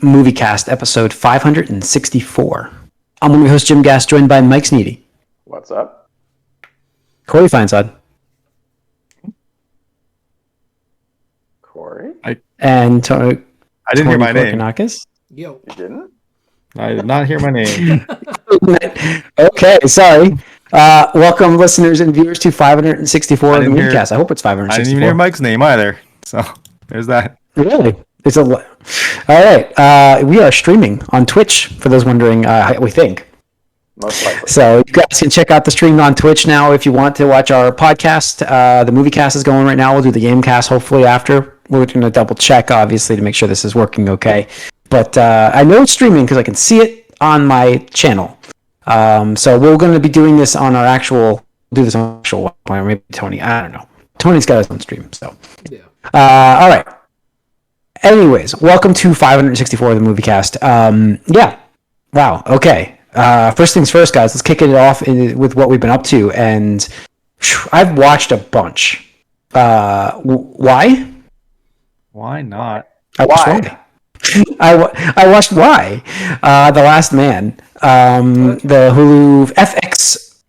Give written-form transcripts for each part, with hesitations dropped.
Moviecast, episode 564. I'm one of your hosts, Jim Gass, joined by Mike Sneedy. What's up? Corey Feinsod. Corey? And I didn't hear my name. Korkanakis. Yo. You didn't? I did not hear my name. Okay, sorry. Welcome, listeners and viewers, to 564 of the Moviecast. I hope it's 564. I didn't even hear Mike's name either. So, there's that. Really? All right. We are streaming on Twitch, for those wondering, we think. Most likely. So you guys can check out the stream on Twitch now if you want to watch our podcast. The Moviecast is going right now. We'll do the Gamecast hopefully after. We're going to double check, obviously, to make sure this is working okay. But I know it's streaming because I can see it on my channel. So we're going to be doing this on our actual, or maybe Tony, I don't know. Tony's got his own stream, so. Yeah. All right. Anyways, welcome to 564 of the Moviecast. Yeah. Wow. Okay. First things first, guys. Let's kick it off with what we've been up to, and I've watched a bunch. Why? Why not? I watched Why? The Last Man. The Hulu FX.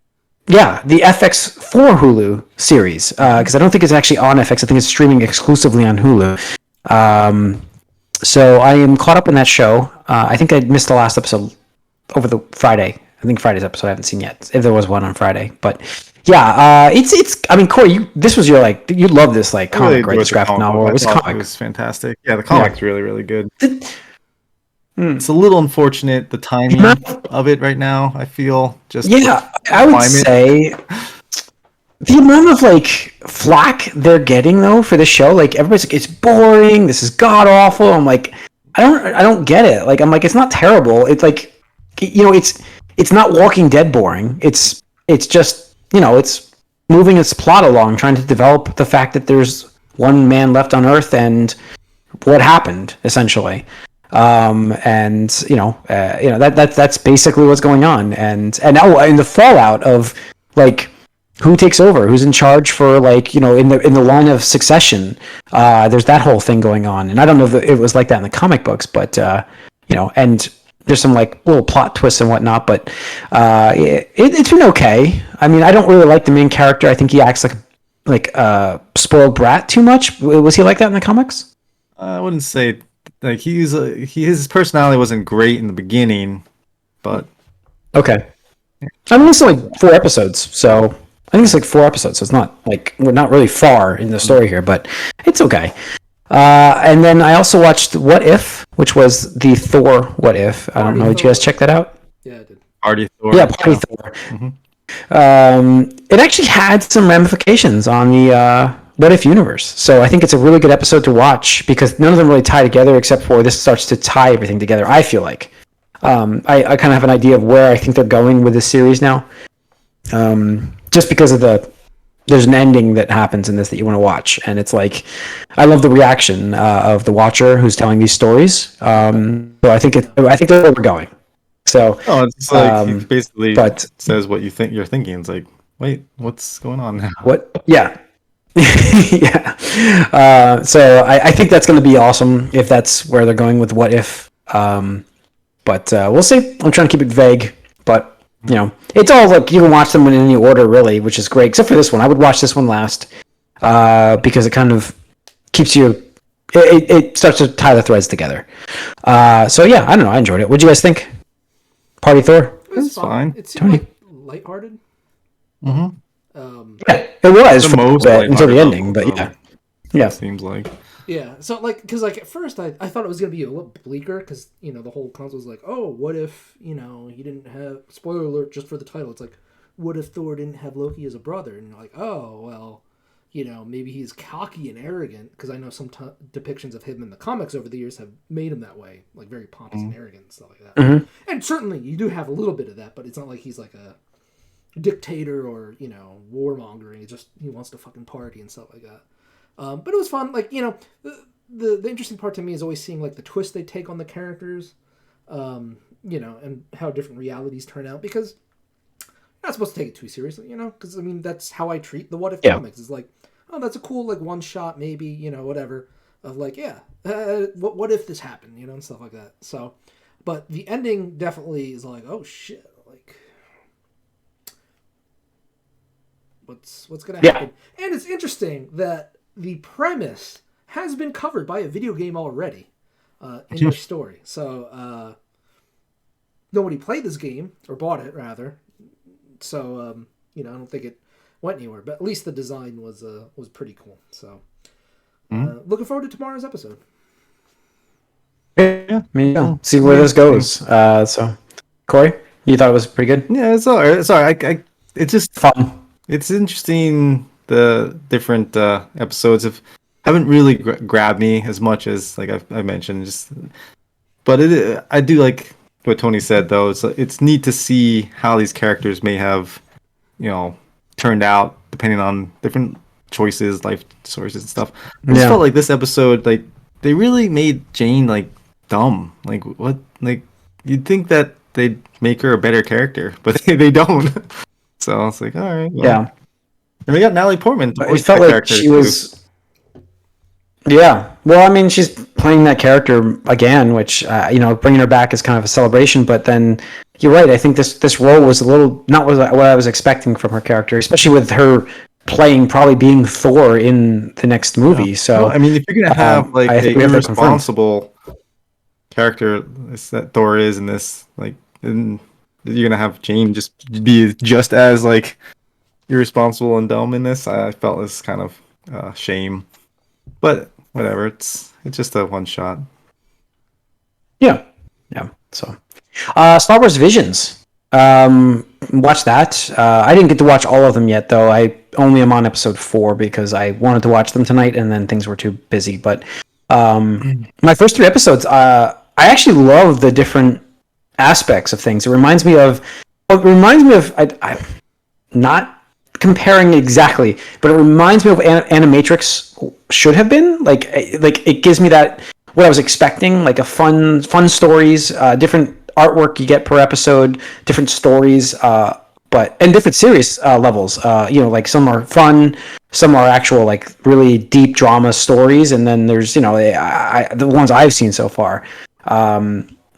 Yeah, the FX for Hulu series. Because I don't think it's actually on FX. I think it's streaming exclusively on Hulu. So I am caught up in that show. I think I missed the last episode over the Friday. I think Friday's episode I haven't seen yet, if there was one on Friday. But yeah, it's. I mean, Corey, this was your you love this comic, right? This graphic novel. It was fantastic. Yeah, the comic's really, really good. It's a little unfortunate the timing of it right now. I feel I would say the amount of flack they're getting though for the show. Everybody's like, it's boring. This is god awful. I'm like, I don't get it. I'm like, it's not terrible. It's it's not Walking Dead boring. It's just it's moving its plot along, trying to develop the fact that there's one man left on Earth and what happened essentially. That's basically what's going on. And now in the fallout of who takes over, who's in charge for in the line of succession, there's that whole thing going on. And I don't know if it was like that in the comic books, but and there's some little plot twists and whatnot, but it's been okay. I mean, I don't really like the main character. I think he acts like a spoiled brat too much. Was he like that in the comics? I wouldn't say his personality wasn't great in the beginning, but okay. I mean, it's 4 episodes, so I think it's 4 episodes. So it's not we're not really far in the story here, but it's okay. And then I also watched What If, which was the Thor What If. I don't know. Did you guys check that out? Yeah, I did. Party Thor. Yeah, Party Thor. Mm-hmm. It actually had some ramifications on the What If universe. So I think it's a really good episode to watch because none of them really tie together except for this starts to tie everything together, I feel like. I kind of have an idea of where I think they're going with this series now. Just because of there's an ending that happens in this that you want to watch, and it's I love the reaction of the watcher who's telling these stories. So I think that's where we're going. So it's he basically says what you're thinking. It's wait, what's going on now? What? Yeah. Yeah. So I think that's going to be awesome if that's where they're going with What If. But we'll see. I'm trying to keep it vague, but it's all you can watch them in any order, really, which is great. Except for this one, I would watch this one last because it kind of keeps you. It starts to tie the threads together. So yeah, I don't know. I enjoyed it. What'd you guys think? Party Thor? It was fine. It seemed lighthearted. Mm-hmm. Yeah, it was for a bit until the ending, but yeah. Seems like. Yeah, so because at first I thought it was gonna be a little bleaker because the whole concept was oh, what if he didn't have, spoiler alert just for the title, it's what if Thor didn't have Loki as a brother, and you're oh well, maybe he's cocky and arrogant because I know some depictions of him in the comics over the years have made him that way, very pompous and arrogant and stuff like that. Mm-hmm. And certainly you do have a little bit of that, but it's not like he's a dictator or warmonger and he wants to fucking party and stuff like that. But it was fun. The interesting part to me is always seeing the twist they take on the characters, and how different realities turn out. Because you're not supposed to take it too seriously, Because that's how I treat the What If comics. It's oh, that's a cool one shot, maybe whatever. of like, what if this happened, and stuff like that. So, but the ending definitely is like, oh shit, like what's gonna happen? And it's interesting that the premise has been covered by a video game already in their story. So nobody played this game or bought it rather. So I don't think it went anywhere, but at least the design was pretty cool. So looking forward to tomorrow's episode. Yeah, me too. See where this goes. So, Corey, you thought it was pretty good? Yeah, it's alright. It's alright. It's just fun. It's interesting. The different episodes haven't really grabbed me as much as like I mentioned. But I do like what Tony said though. It's neat to see how these characters may have, turned out depending on different choices, life choices and stuff. I just felt like this episode, like they really made Jane like dumb. Like what? Like you'd think that they'd make her a better character, but they don't. So I was like, all right, well. Yeah. And we got Natalie Portman. It felt like she was. Yeah, well, I mean, she's playing that character again, which bringing her back is kind of a celebration. But then you're right. I think this role was a little not what I was expecting from her character, especially with her playing probably being Thor in the next movie. So well, I mean, if you're gonna have like an irresponsible character that Thor is in this, like, you're gonna have Jane just be just as like irresponsible and dumb in this. I felt this kind of shame, but whatever. It's just a one shot. Yeah. So, Star Wars Visions. Watch that. I didn't get to watch all of them yet, though. I only am on episode 4 because I wanted to watch them tonight, and then things were too busy. But my first 3 episodes, I actually love the different aspects of things. It reminds me of. I not comparing exactly, but it reminds me of Animatrix should have been. Like it gives me that what I was expecting, like a fun stories, different artwork you get per episode, different stories, and different serious levels. Like some are fun, some are actual like really deep drama stories, and then there's the ones I've seen so far.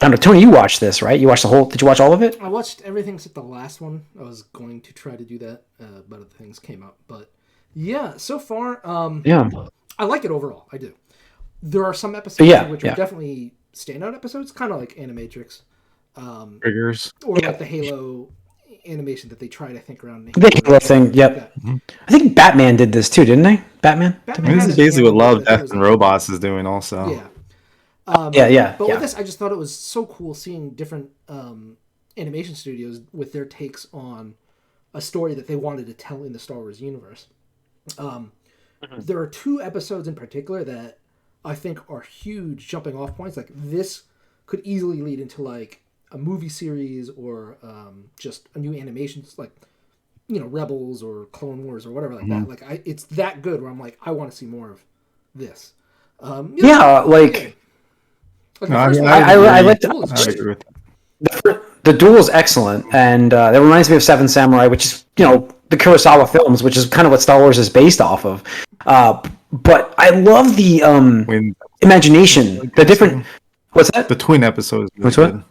I don't know, Tony, you watched this, right? You watched the whole. Did you watch all of it? I watched everything except the last one. I was going to try to do that, but other things came up. But yeah, so far, I like it overall. I do. There are some episodes which are definitely standout episodes, kind of like Animatrix. Triggers. Or like the Halo animation that they tried, I think, around the Halo thing. Yep. Mm-hmm. I think Batman did this too, didn't they? Batman. This is basically what Love, Death, and Robots is doing, also. Yeah. But with this, I just thought it was so cool seeing different animation studios with their takes on a story that they wanted to tell in the Star Wars universe. There are 2 episodes in particular that I think are huge jumping off points. Like this could easily lead into like a movie series or just a new animation, like Rebels or Clone Wars or whatever like that. Like it's that good where I'm like, I want to see more of this. I like the duel is excellent, and that reminds me of Seven Samurai, which is the Kurosawa films, which is kind of what Star Wars is based off of. But I love the imagination, the different. What's that? The twin episodes. Which one?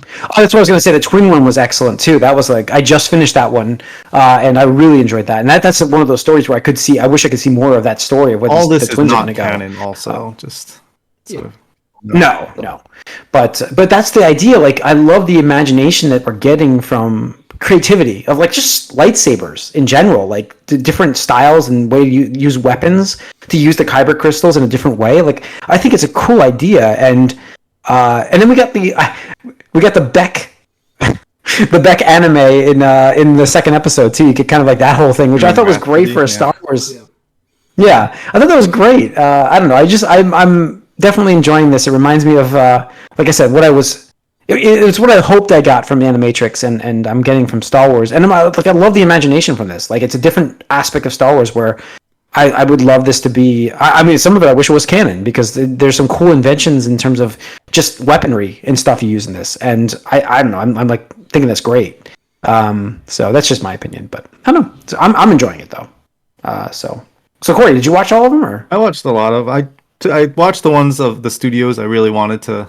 Oh, that's what I was going to say. The twin one was excellent too. That was like I just finished that one, and I really enjoyed that. And that's one of those stories where I wish I could see more of that story of what all this the twins is are not going to canon. go. Also, just sort of. No. But that's the idea. Like, I love the imagination that we're getting from creativity of like just lightsabers in general, like the different styles and way you use weapons to use the kyber crystals in a different way. Like, I think it's a cool idea. And then we got the Beck. The Beck anime in the second episode too. You get kind of like that whole thing, which I thought was great for a Star Wars. Yeah, I thought that was great. I don't know. I'm definitely enjoying this. It reminds me of, like I said, it's what I hoped I got from Animatrix, and I'm getting from Star Wars. And I love the imagination from this. Like, it's a different aspect of Star Wars where I would love this to be. I mean, some of it I wish it was canon because there's some cool inventions in terms of just weaponry and stuff you use in this. And I don't know. I'm like thinking that's great. So that's just my opinion, but I don't know. So I'm enjoying it though. So Corey, did you watch all of them or? I watched a lot of. I watched the ones of the studios I really wanted to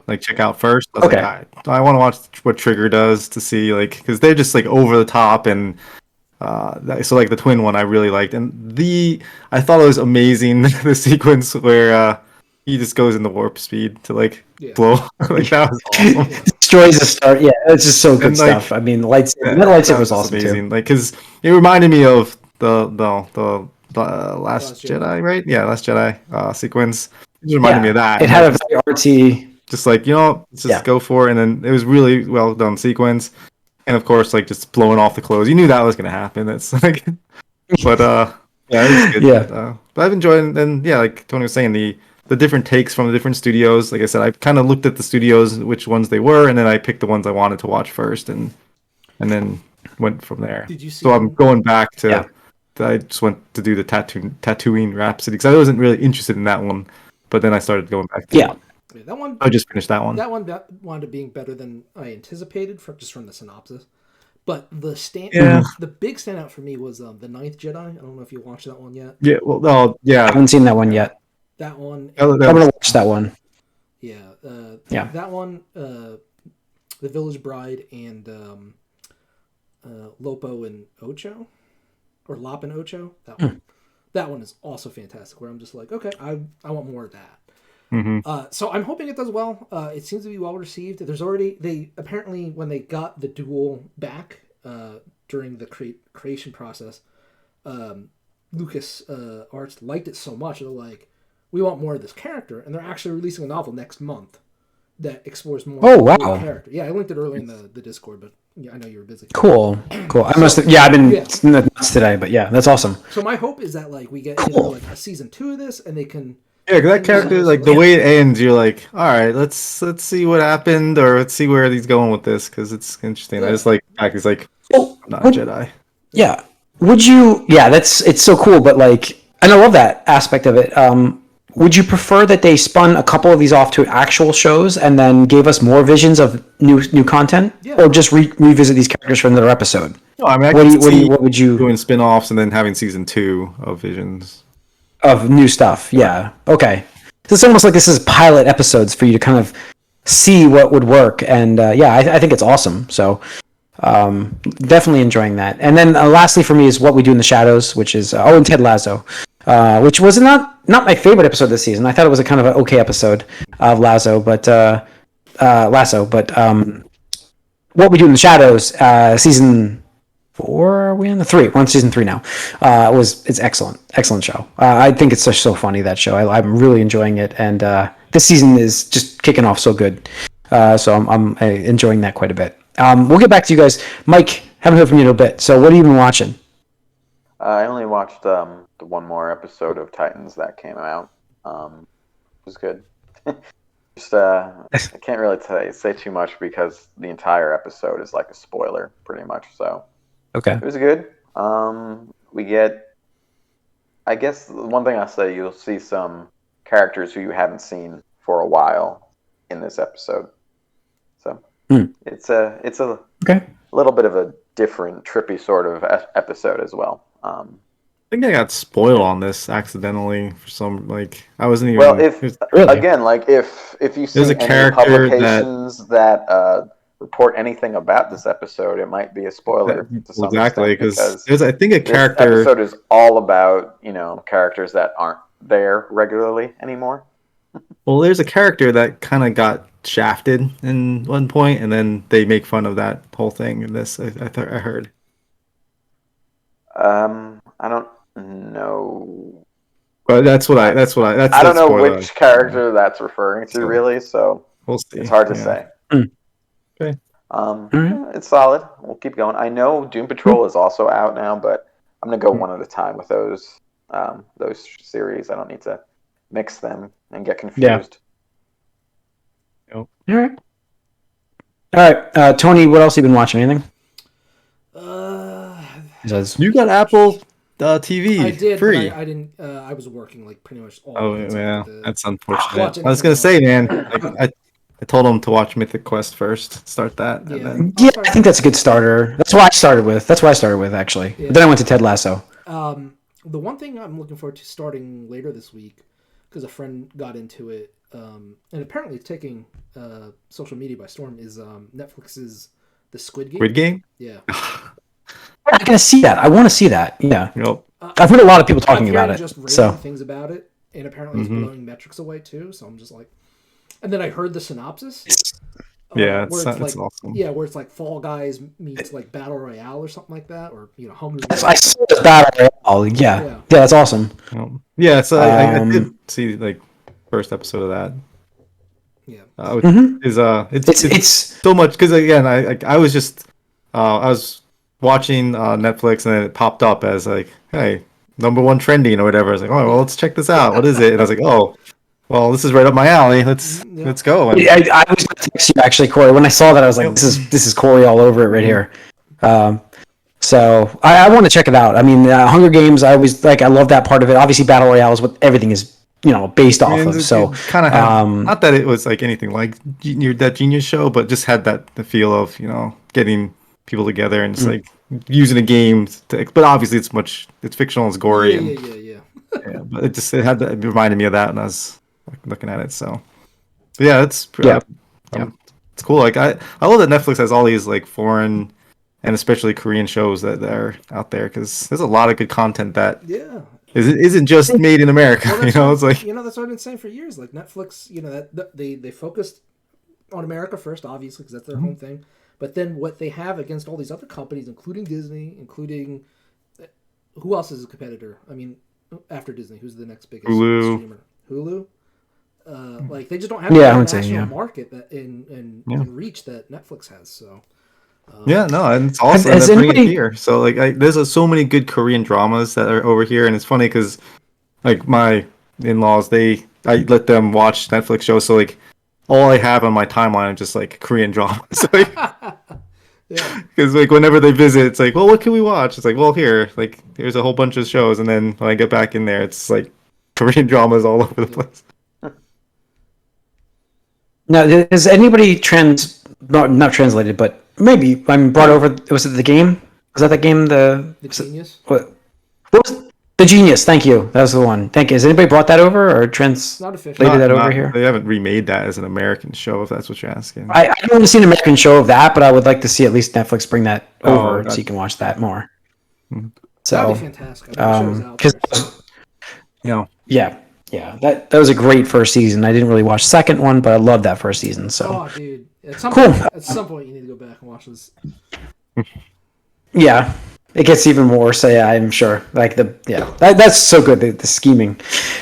like check out first. I was Okay. like, I want to watch what Trigger does to see like because they're just like over the top and so like the twin one I really liked and I thought it was amazing the sequence where he just goes into warp speed to like blow like that was awesome. Destroys the star. Yeah, it's just so good And, like, stuff. I mean, the lightsaber, that that lightsaber was was awesome amazing. too. Like because it reminded me of the Last Last Jedi. Jedi, right? Yeah, Last Jedi sequence. It just reminded me of that. It And had a like, very artsy. just like let's just go for it. And then it was really well done sequence. And of course, like just blowing off the clothes. You knew that was gonna happen. It's like, but yeah, it was good. Yeah. But I've enjoyed and yeah, like Tony was saying, the different takes from the different studios. Like I said, I kind of looked at the studios, which ones they were, and then I picked the ones I wanted to watch first, and then went from there. Did you see? So I'm going back to. I just went to do the Tatooine Rhapsody because I wasn't really interested in that one, but then I started going back. Yeah. That one. I just finished that one. That one wound up being better than I anticipated from the synopsis. But the big standout for me was the Ninth Jedi. I don't know if you watched that one yet. Yeah. Well, no. Yeah. I haven't seen that one yet. That one. I'm gonna watch that one. Yeah. Yeah. That one. The Village Bride and Lopo and Ocho, or Lop and Ocho. That one. That one is also fantastic. Where I'm just like, okay, I want more of that. Mm-hmm. So I'm hoping it does well. It seems to be well received. They apparently when they got the duel back during the creation process, Lucas Arts liked it so much. They're like, we want more of this character, and they're actually releasing a novel next month that explores more. Oh, of wow. the character. Yeah, I linked it earlier in the Discord, but I know you were busy. Cool. I must have. I've been nuts today, but yeah, that's awesome. So my hope is that like we get either like a season 2 of this, and they can. Yeah, because that character, like the way it ends, you're like, all right, let's see what happened, or let's see where he's going with this, because it's interesting. I just like he's like, I'm not a Jedi. Yeah. Would you? Yeah, it's so cool, but like, and I love that aspect of it. Would you prefer that they spun a couple of these off to actual shows and then gave us more visions of new content, or just revisit these characters for another episode? No, I mean, what would you doing spin-offs and then having season 2 of Visions of new stuff? Yeah. Okay. So it's almost like this is pilot episodes for you to kind of see what would work, and I think it's awesome. So definitely enjoying that. And then lastly for me is What We Do in the Shadows, which is and Ted Lasso, which was not my favorite episode this season. I thought it was a kind of an okay episode of Lasso, but What We Do in the Shadows, season 4, are we on the 3? We're on season 3 now. It's excellent show. I think it's so funny, that show. I'm really enjoying it, and this season is just kicking off so good. So I'm enjoying that quite a bit. We'll get back to you guys. Mike, haven't heard from you in a bit. So what have you been watching? I only watched the one more episode of Titans that came out. It was good. Just I can't really say too much because the entire episode is like a spoiler, pretty much. So okay, it was good. We get, I guess, one thing I'll say, you'll see some characters who you haven't seen for a while in this episode. So it's a little bit of a different, trippy sort of episode as well. I think I got spoiled on this accidentally for some, like, I wasn't even. Well, if you see any publications that report anything about this episode, it might be a spoiler to some exactly, extent, because there's, I think, a character. This episode is all about characters that aren't there regularly anymore. Well, there's a character that kind of got shafted in one point, and then they make fun of that whole thing in this. I heard. I don't know. But I don't know which character that's referring to, really. So we'll see. It's hard to say. Okay. It's solid. We'll keep going. I know Doom Patrol is also out now, but I'm gonna go one at a time with those series. I don't need to mix them and get confused. Yeah. All right. Tony, what else have you been watching? Anything? You got Apple TV. I did. Free. But I didn't. I was working like pretty much all. Oh yeah, that's unfortunate. I was watching gonna say, man, I told him to watch Mythic Quest first. Start that. Yeah. And then... Yeah, I think that's a good starter. That's what I started with. Actually. Yeah. But then I went to Ted Lasso. The one thing I'm looking forward to starting later this week, because a friend got into it, and apparently it's taking social media by storm. Is Netflix's The Squid Game? Squid Game? Yeah. I'm gonna see that. I want to see that. Yeah, Yep. I've heard a lot of people talking I'm about hearing it. just raving So things about it, and apparently it's blowing metrics away too. So I'm just like, and then I heard the synopsis. Yeah, where it's like, awesome. Yeah, where it's like Fall Guys meets like Battle Royale or something like that, or Hunger I Games. saw this Battle Royale. Yeah, that's awesome. Yeah, so I did see like first episode of that. Yeah. It's so much because again I was just I was watching Netflix and then it popped up as like, hey, #1 trending or whatever. I was like, oh well, let's check this out. What is it? And I was like, oh, well, this is right up my alley. Let's go. And, I was going to text you actually, Corey. When I saw that, I was like, this is Corey all over it right here. So I want to check it out. I mean, Hunger Games. I love that part of it. Obviously, Battle Royale is what everything is based off of. So kind of not that it was like anything like that Genius show, but just had the feel of getting people together and just like using a game but obviously it's fictional, it's gory. Yeah. But it reminded me of that when I was looking at it. So but yeah, it's cool. Like I love that Netflix has all these like foreign and especially Korean shows that are out there, because there's a lot of good content that isn't just made in America. Well, it's like that's what I've been saying for years. Like Netflix, that they focused on America first, obviously, because that's their home thing. But then what they have against all these other companies, including Disney, including who else is a competitor? I mean, after Disney, who's the next biggest streamer? Hulu. Like they just don't have the national market that in reach that Netflix has. So. And it's awesome to bring it here. So like, there's so many good Korean dramas that are over here, and it's funny because like my in-laws, I let them watch Netflix shows. So like, all I have on my timeline is just like Korean dramas. Like, because like whenever they visit, it's like, well, what can we watch? It's like, well, here's a whole bunch of shows, and then when I get back in there, it's like Korean dramas all over the place. Now, has anybody not translated, but maybe brought over? Was it the game? Was that the game? The Genius. What was the Genius? Thank you. That was the one. Thank you. Has anybody brought that over or translated that over here? They haven't remade that as an American show, if that's what you're asking. I don't want to see an American show of that, but I would like to see at least Netflix bring that over so you can watch that more. So that'd be fantastic. Yeah, that was a great first season. I didn't really watch the second one, but I loved that first season. So dude, at some point you need to go back and watch this. Yeah, it gets even worse. So yeah, I'm sure. Like that's so good. The scheming.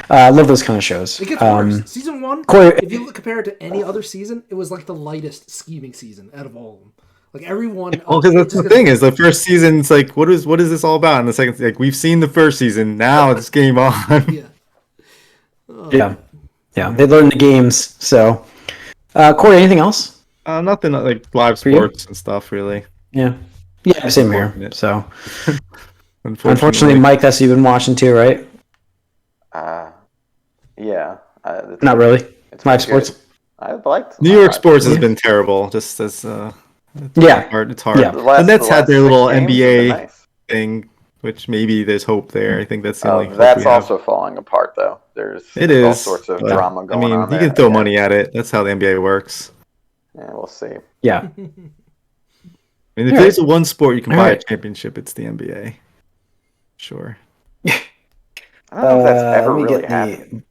I love those kind of shows. It gets worse. Season 1, if you compare it to any other season, it was like the lightest scheming season out of all of them. Like everyone. Well, because that's the thing is the first season's like, what is this all about? And the second, like, we've seen the first season. Now it's game on. Yeah. They learn the games. So, Corey, anything else? Nothing like live sports and stuff, really. Yeah, same here. So, unfortunately, Mike, that's what you've been watching too, right? Yeah. Not really. It's live sports. I liked New York sports has been terrible. Just as it's hard. Yeah. The Nets had their little NBA thing, which maybe there's hope there. I think that's the only hope that's we have. also falling apart, though. There's all sorts of drama going on. I mean, you can throw money at it. That's how the NBA works. Yeah, we'll see. Yeah. I mean, if there's one sport you can buy a championship, it's the NBA. Sure. I don't know if that's ever really happened.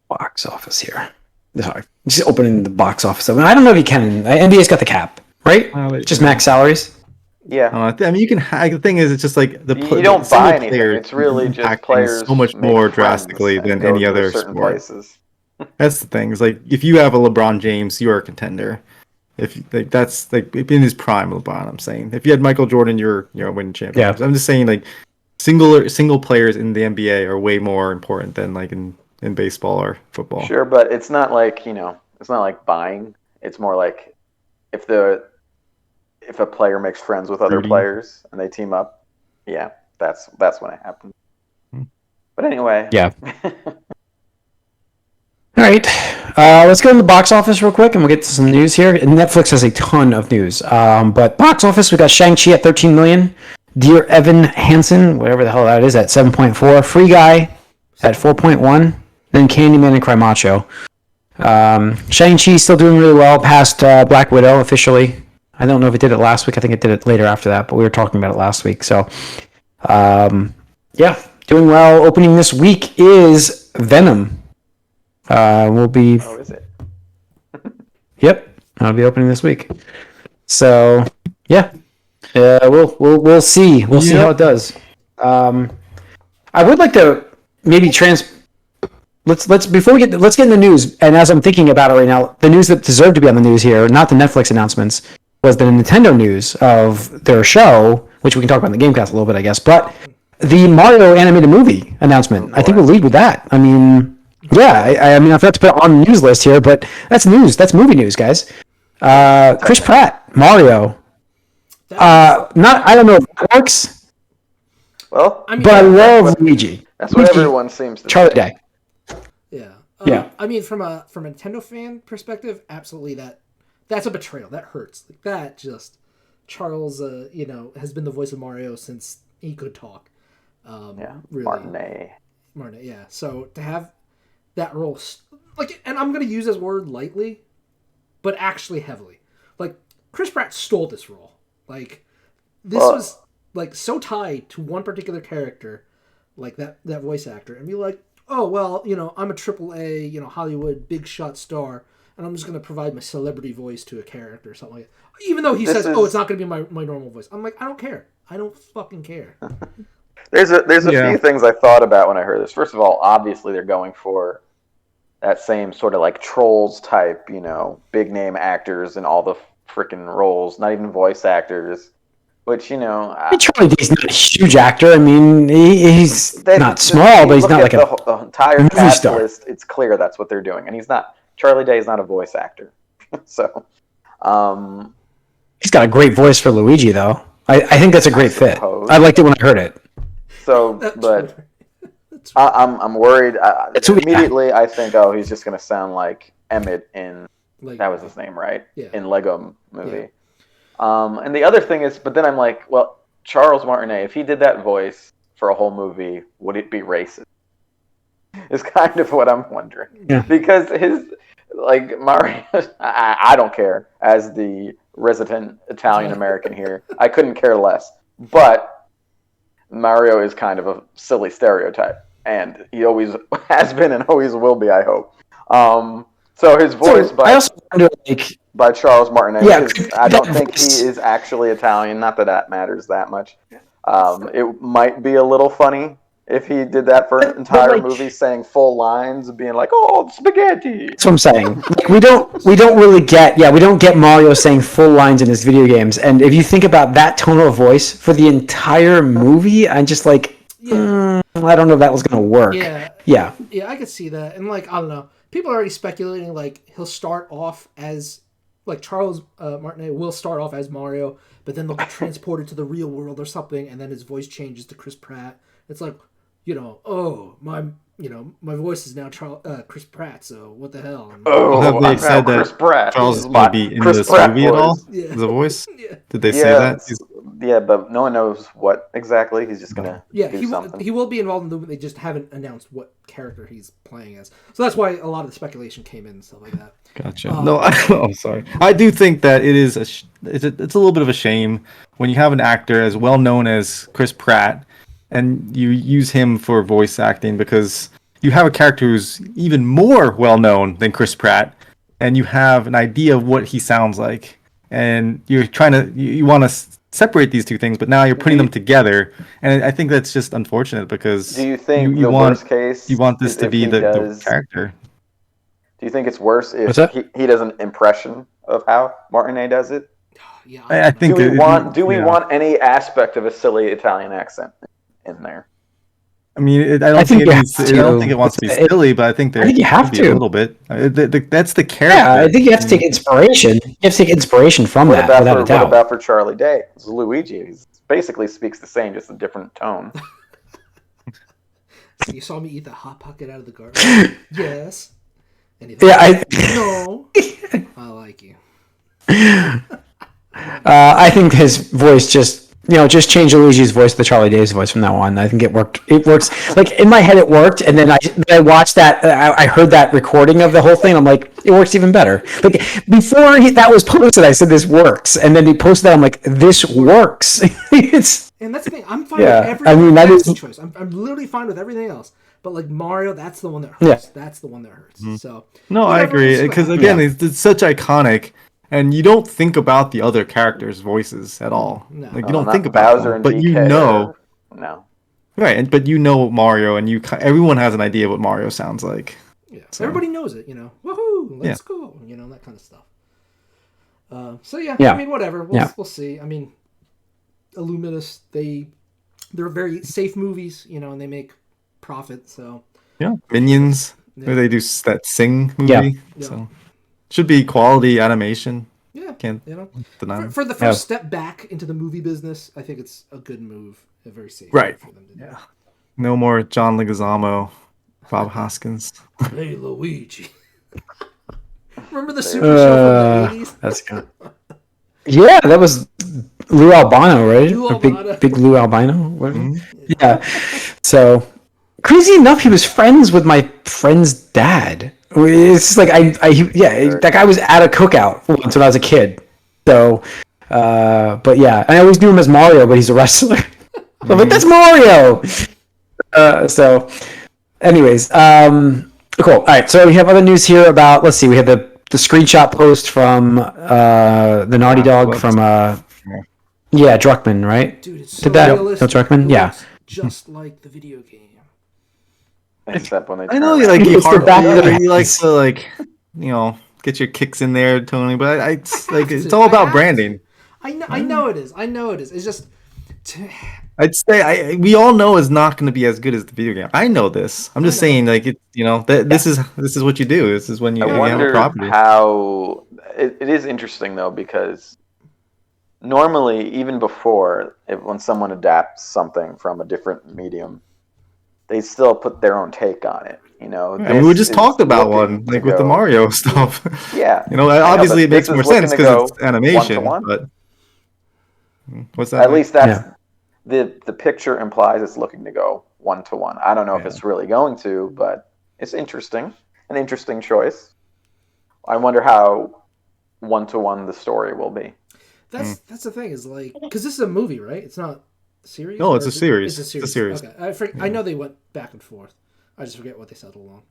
Box office here. Sorry, just opening the box office. I don't know if you can. NBA's got the cap, right? Just max salaries. Yeah. I mean, you can. The thing is, it's just like you don't buy anything. It's really just players so much more drastically than any other sport. Places. That's the thing. Is like if you have a LeBron James, you are a contender. If like that's like in his prime, LeBron. I'm saying if you had Michael Jordan, you're winning championships. Yeah. I'm just saying like single players in the NBA are way more important than like in baseball or football. Sure, but it's not like it's not like buying. It's more like if a player makes friends with other players and they team up, that's when it happens. But anyway. Yeah. All right. Let's go to the box office real quick and we'll get to some news here. Netflix has a ton of news. But box office, we got Shang-Chi at 13 million. Dear Evan Hansen, whatever the hell that is, at 7.4. Free Guy at 4.1. Then Candyman and Cry Macho. Shang-Chi still doing really well past Black Widow officially. I don't know if it did it last week. I think it did it later after that, but we were talking about it last week. So, yeah, doing well. Opening this week is Venom. We'll be. Oh, is it? Yep, I'll be opening this week. So, yeah, we'll see. We'll see how it does. I would like to maybe let's before we get let's get in the news. And as I'm thinking about it right now, the news that deserved to be on the news here, not the Netflix announcements, was the Nintendo news of their show, which we can talk about in the Gamecast a little bit, I guess. But the Mario animated movie announcement, I think we'll lead with that. I mean, yeah, I mean, I forgot to put it on the news list here, but that's news. That's movie news, guys. Chris Pratt, Mario. I don't know if that works. Well, I mean, but I love Luigi. That's what everyone seems to Charlie say. Day. Yeah. Yeah. I mean, from a Nintendo fan perspective, absolutely that's a betrayal. That hurts. Like that just Charles, has been the voice of Mario since he could talk. Yeah, really. Martinet, yeah. So to have that role, and I'm going to use this word lightly, but actually heavily. Like, Chris Pratt stole this role. Like, this was, like, so tied to one particular character, like that voice actor, and be like, oh, well, I'm a AAA, Hollywood big shot star, and I'm just going to provide my celebrity voice to a character or something like that. Even though he says, it's not going to be my normal voice. I'm like, I don't care. I don't fucking care. There's a few things I thought about when I heard this. First of all, obviously they're going for that same sort of like Trolls type, big name actors in all the freaking roles, not even voice actors. Which, Charlie Day's not a huge actor. I mean, he's not small, but he's not like the entire movie cast star. list. It's clear that's what they're doing, and he's not. Charlie Day is not a voice actor, so. He's got a great voice for Luigi, though. I think that's a great fit. I liked it when I heard it. So, but I'm worried. Immediately, I think, he's just going to sound like Emmett in that was his name, right? Yeah. In Lego Movie. Yeah. And the other thing is, but then I'm like, well, Charles Martinet, if he did that voice for a whole movie, would it be racist? Is kind of what I'm wondering. Yeah. Because Mario, I don't care. As the resident Italian American here, I couldn't care less. But Mario is kind of a silly stereotype, and he always has been and always will be, I hope. So his voice by Charles Martinet, I don't think he is actually Italian. Not that that matters that much. It might be a little funny if he did that for an entire movie, saying full lines, being like, "Oh, spaghetti." That's what I'm saying. We don't really get we don't get Mario saying full lines in his video games. And if you think about that tone of voice for the entire movie, I'm just like, I don't know if that was going to work. Yeah, I could see that. And I don't know. People are already speculating he'll start off as Charles Martinet will start off as Mario, but then they'll get transported to the real world or something, and then his voice changes to Chris Pratt. It's like, my voice is now Chris Pratt, so what the hell? Have they said that Chris Pratt. Charles is going to be in this movie at all? As a voice? Yeah. Did they say that? Yeah, but no one knows what exactly. He's just going to do something. He will be involved in the movie. They just haven't announced what character he's playing as. So that's why a lot of the speculation came in and stuff like that. Gotcha. I'm sorry. I do think that it is it's a little bit of a shame when you have an actor as well known as Chris Pratt and you use him for voice acting because you have a character who's even more well known than Chris Pratt, and you have an idea of what he sounds like, and you're trying to you want to separate these two things, but now you're putting them together, and I think that's just unfortunate because do you think worst case you want this to be the character? Do you think it's worse if he does an impression of how Martinet does it? Yeah, I think. Do we want any aspect of a silly Italian accent in there? I mean, I don't think it wants to be silly, but I think you have to a little bit. That's the character. Yeah, I think you have to take inspiration. You have to take inspiration from that. What about for Charlie Day? It's Luigi. He basically speaks the same, just a different tone. So you saw me eat the hot pocket out of the garden. Yes. No. I like you. I think his voice just just change Luigi's voice to the Charlie Day's voice from now on. I think it worked. It works. Like in my head, it worked, and then I watched that. I heard that recording of the whole thing. I'm like, it works even better. Like before that was posted, I said this works, and then he posted that. I'm like, this works. And that's the thing. I'm fine with every casting choice. I'm literally fine with everything else. But like Mario, that's the one that hurts. Yeah. That's the one that hurts. Mm-hmm. So no, I agree because again, it's such iconic. And you don't think about the other characters' voices at all. No. Like you don't think about Bowser them, but you know. No. Right, but you know Mario, and everyone has an idea what Mario sounds like. Yeah, so. Everybody knows it. Woohoo! Let's go. That kind of stuff. So I mean, whatever. We'll see. I mean, Illuminous, they're very safe movies, and they make profit. So Minions, where they do that Sing movie. Yeah. So. Should be quality animation. Yeah, can't deny for the first step back into the movie business. I think it's a good move, a very safe right for them to do. No more John Leguizamo, Bob Hoskins. Hey Luigi. Remember the Super Show from the 80s? That's good. Yeah, that was Lou Albano, right? Big Lou Albano. Mm-hmm. Yeah. So crazy enough, he was friends with my friend's dad. It's just like that guy was at a cookout once when I was a kid. So, but yeah, I always knew him as Mario, but he's a wrestler. I'm like, that's Mario. So, anyways, cool. All right, so we have other news here about. Let's see, we have the screenshot post from the Naughty Dog from Druckmann, right? Dude, it's so realistic. No, Druckmann, yeah. Just like the video game. Except when they I know you like you like to get your kicks in there, Tony. But it's all about branding. I know it is. It's just. I'd say we all know it's not going to be as good as the video game. I know this. I'm just saying, like this is what you do. This is when you have a property. How it is interesting though, because normally even before when someone adapts something from a different medium, they still put their own take on it, we just talked about one, like with the Mario stuff. Yeah. Obviously it makes more sense because it's animation. But what's that? At least that's the picture implies it's looking to go 1-to-1. I don't know if it's really going to, but it's interesting. An interesting choice. I wonder how 1-to-1 the story will be. That's the thing is like because this is a movie, right? It's not. Series? No, it's a series. It's a series. Okay, I know they went back and forth. I just forget what they said along.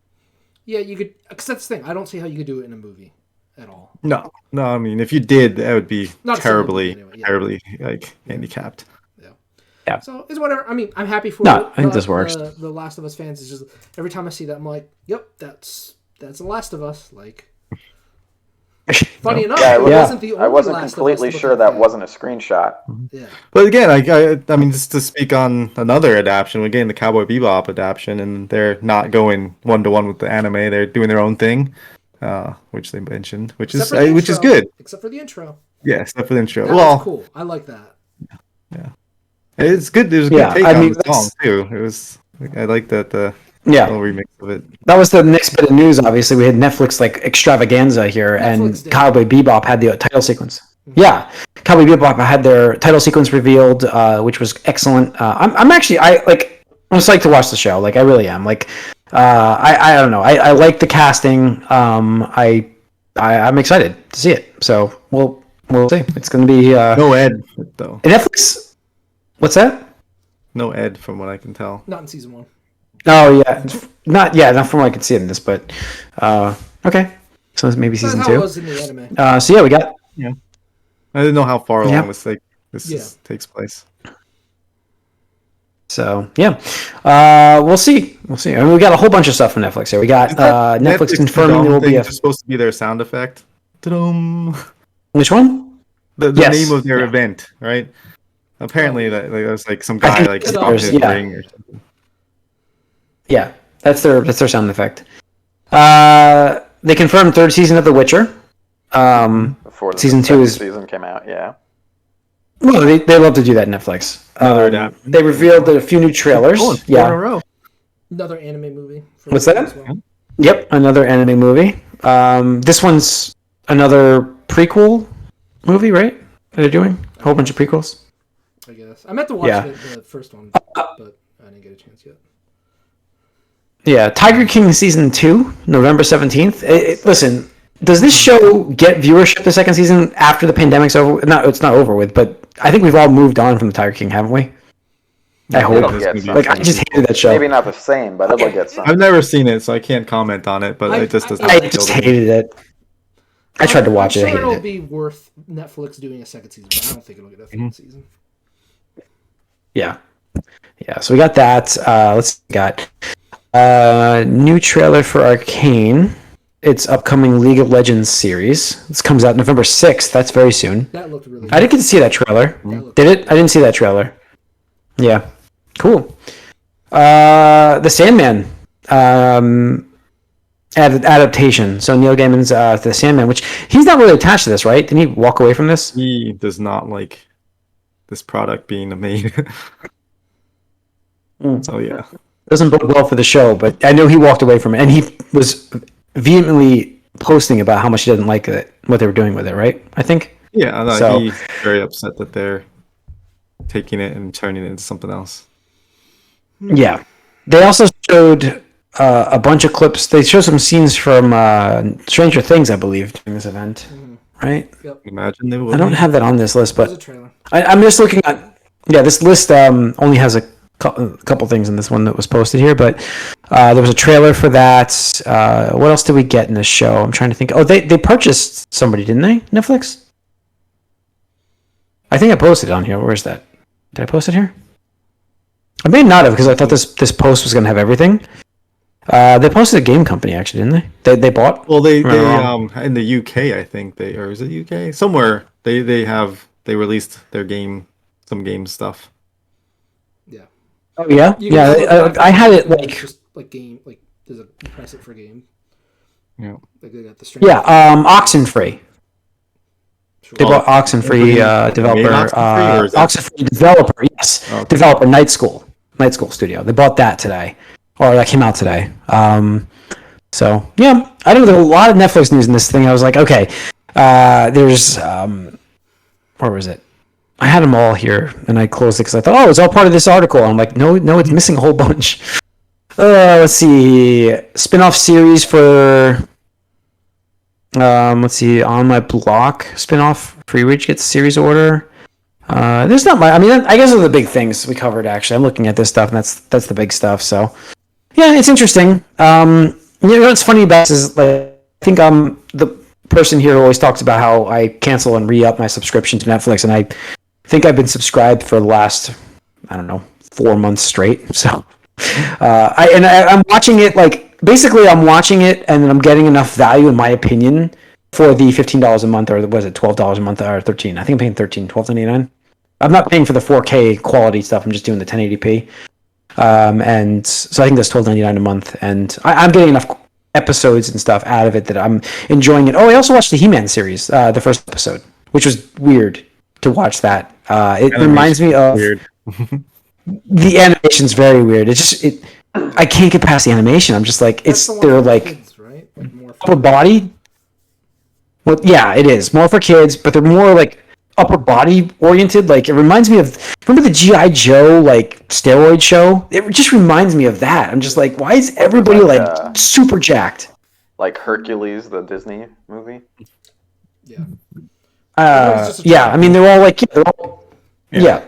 Yeah, you could. Because that's the thing. I don't see how you could do it in a movie at all. No. I mean, if you did, that would be terribly like handicapped. Yeah. So it's whatever. I mean, I'm happy for. I think this works. The Last of Us fans is just every time I see that, I'm like, yep, that's The Last of Us. Like. Funny enough, it wasn't the only I wasn't Last completely sure that wasn't a screenshot. Yeah. But again, I mean, just to speak on another adaptation, again, the Cowboy Bebop adaptation, and they're not going 1-to-1 with the anime. They're doing their own thing, which they mentioned, which is good. Except for the intro. Yeah, except for the intro. That's cool. I like that. Yeah. It's good. There's a good take on the song, too. It was. I like that. Little remix of it. That was the next bit of news. Obviously, we had Netflix extravaganza here, and Cowboy Bebop had the title sequence. Mm-hmm. Yeah, Cowboy Bebop had their title sequence revealed, which was excellent. I'm psyched to watch the show. Like I really am. Like I don't know. I like the casting. I'm excited to see it. So we'll see. It's going to be no Ed though. Netflix. What's that? No Ed, from what I can tell. Not in season 1. Oh yeah, not from what I can see in this, but okay. So maybe season 2. How it was in the anime. So we got. Yeah, I didn't know how far along this takes place. So we'll see. I mean, we got a whole bunch of stuff from Netflix here. We got Netflix confirming there will be supposed to be their sound effect. Ta-dum. Which one? The name of their event, right? Apparently, that was like some guy like stopped his ring or something. Yeah, that's their sound effect. They confirmed 3rd season of The Witcher. Before season 2 season came out, yeah. Well, they love to do that. Netflix. They revealed a few new trailers. In a row. Another anime movie. What's that? Well. Yep, another anime movie. This one's another prequel movie, right? They're doing a whole bunch of prequels. I guess I meant to watch the first one, but I didn't get a chance yet. Yeah, Tiger King season 2, November 17th. Listen, does this show get viewership the second season after the pandemic's over? No, it's not over with, but I think we've all moved on from the Tiger King, haven't we? I hope. Like, I just hated that show. Maybe not the same, but it'll get some. I've never seen it, so I can't comment on it. But it just does not. I just hated it. I tried to watch it. I I'm sure hated it'll it. be worth Netflix doing a second season, but I don't think it'll get a third season. Yeah. So we got that. Let's see, got new trailer for Arcane. It's upcoming League of Legends series. This comes out November 6th. That's very soon. That looked really. I didn't get to see that trailer. Did it? I didn't see that trailer. Yeah. Cool. The Sandman adaptation. So Neil Gaiman's The Sandman, which he's not really attached to this, right? Didn't he walk away from this? He does not like this product being made. So yeah, doesn't bode well for the show. But I know he walked away from it, and he was vehemently posting about how much he doesn't like it, what they were doing with it. Right? I think. Yeah, no, So- he's very upset that they're taking it and turning it into something else. Yeah. They also showed a bunch of clips. They showed some scenes from Stranger Things, I believe, during this event. Right? Imagine they would. I don't have that on this list, There's a but trailer. I'm just looking at. Yeah, this list only has a couple things in this one that was posted here, but there was a trailer for that. What else did we get in this show? I'm trying to think. Oh, they purchased somebody, didn't they? Netflix? I think I posted it on here. Where is that? Did I post it here? I may not have, because I thought this post was going to have everything. They posted a game company, actually, didn't they? They bought. Well, they Wrong. in the UK, I think or is it UK? Somewhere they released their some game stuff. Yeah. Oh yeah, You can yeah. download it back I had it from like. just like game, like there's a you press it for game. Yeah. Like they got the Stranger Yeah, Things. Oxenfree. Sure. They bought Oxenfree developer. Oxenfree, or is it- Oxenfree developer, yes. Okay. Developer Night School Studio. They bought that today, or that came out today. So yeah, I don't know. There's a lot of Netflix news in this thing. I was like, okay, there's where was it? I had them all here, and I closed it because I thought, oh, it's all part of this article. I'm like, no, it's missing a whole bunch. Let's see, spin-off series for. Let's see, On My Block spin-off. Free Reach gets series order. There's not much. I mean, I guess those are the big things we covered. Actually, I'm looking at this stuff, and that's the big stuff. So, yeah, it's interesting. You know what's funny about this is, like, I think I'm the person here who always talks about how I cancel and re-up my subscription to Netflix, and I think I've been subscribed for the last, I don't know, 4 months straight. So, I'm watching it like. Basically, I'm watching it, and then I'm getting enough value, in my opinion, for the $15 a month, or was it $12 a month, or $13? I think I'm paying $12.99. I'm not paying for the 4K quality stuff. I'm just doing the 1080p, and so I think that's $12.99 a month, and I'm getting enough episodes and stuff out of it that I'm enjoying it. Oh, I also watched the He-Man series, the first episode, which was weird to watch that. It reminds me of Weird. the animation's very weird. I can't get past the animation. I'm just like, That's the one they're for like kids, right? Like more upper body. Well, yeah, it is more for kids, but they're more like upper body oriented. Like, it reminds me of, remember the G.I. Joe like steroid show? It just reminds me of that. I'm just like, why is everybody like super jacked? Like Hercules, the Disney movie. Yeah. Yeah. I mean, they're all like, yeah,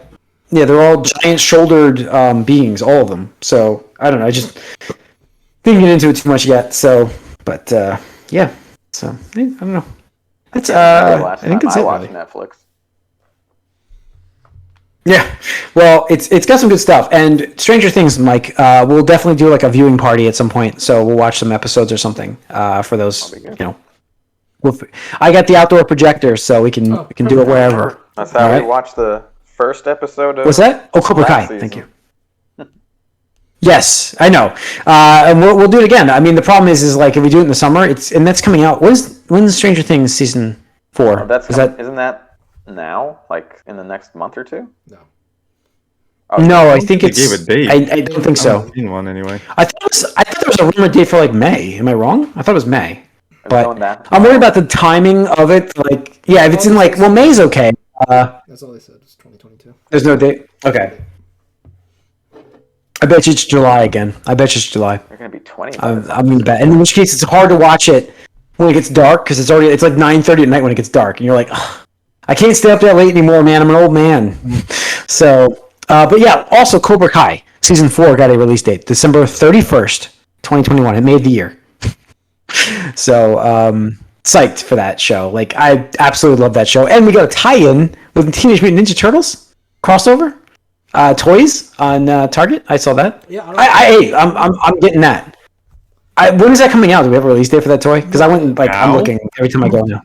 they're all giant shouldered beings, all of them. So I don't know. I just didn't get into it too much yet. So, but yeah. So I don't know. That's I think that's I it. watched Really. Netflix. Yeah, well, it's got some good stuff, and Stranger Things, Mike. We'll definitely do like a viewing party at some point, so we'll watch some episodes or something for those. You know, I got the outdoor projector, so we can do it wherever. That's how we watched the first episode of. What's that? Oh, Cobra Kai. season. Thank you. Yes, I know, and we'll do it again. I mean, the problem is like if we do it in the summer, and that's coming out. When's Stranger Things season 4? Isn't that now? Like in the next month or two? No. Oh, No, I think They it's. gave a date. I don't think I so. haven't seen one anyway. I thought there was a rumored date for like May. Am I wrong? I thought it was May. going But that- I'm worried about the timing of it. Like, yeah, if it's in like, well, May's okay. That's all they said. It's 2022. There's no date. Okay. I bet you it's July again. I bet you it's July. They're gonna be 20. I'm gonna bet. And in which case, it's hard to watch it when it gets dark because it's like 9:30 at night when it gets dark, and you're like, "Ugh, I can't stay up that late anymore, man. I'm an old man." So, but yeah. Also, Cobra Kai season 4 got a release date, December 31st, 2021. It made the year. So, psyched for that show. Like, I absolutely love that show, and we got a tie-in with Teenage Mutant Ninja Turtles crossover. Toys on Target. I saw that. Yeah, I'm getting that. When is that coming out? Do we have a release date for that toy? Because I went and, I'm looking every time I go now.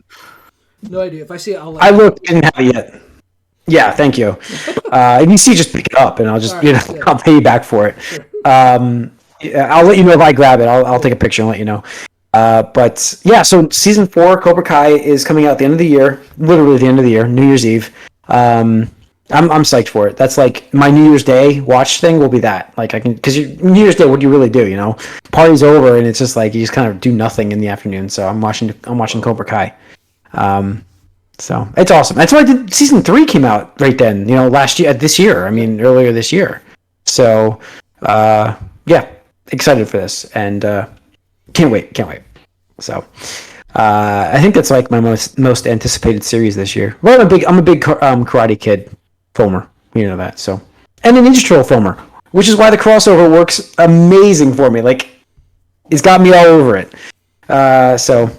No idea. If I see it, I'll. I looked, didn't have it yet. Yeah, thank you. If you see, just pick it up, and I'll just I'll pay you back for it. Sure. I'll let you know if I grab it. I'll take a picture and let you know. But yeah, so season 4 Cobra Kai is coming out at the end of the year, literally at the end of the year, New Year's Eve. I'm psyched for it. That's like my New Year's Day watch thing will be that. Like I can, because New Year's Day, what do you really do? You know, party's over and it's just like you just kind of do nothing in the afternoon. So I'm watching Cobra Kai. So it's awesome. That's why I did. Season 3 came out right then. You know, this year. I mean, earlier this year. So yeah, excited for this and can't wait. So. I think that's like my most anticipated series this year. Well, I'm a big Karate Kid filmer, you know that. So, and a Ninja Turtle filmer, which is why the crossover works amazing for me. Like, it's got me all over it. So, all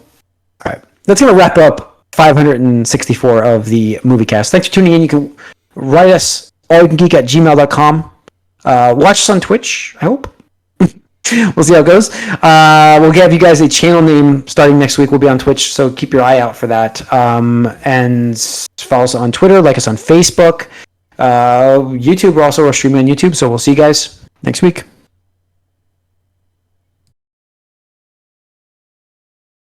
right, that's gonna wrap up 564 of the Moviecast. Thanks for tuning in. You can write us allyoucangeek@gmail.com. Watch us on Twitch. I hope. We'll see how it goes. We'll give you guys a channel name starting next week. We'll be on Twitch, so keep your eye out for that. And follow us on Twitter, like us on Facebook. YouTube, we're streaming on YouTube, so we'll see you guys next week.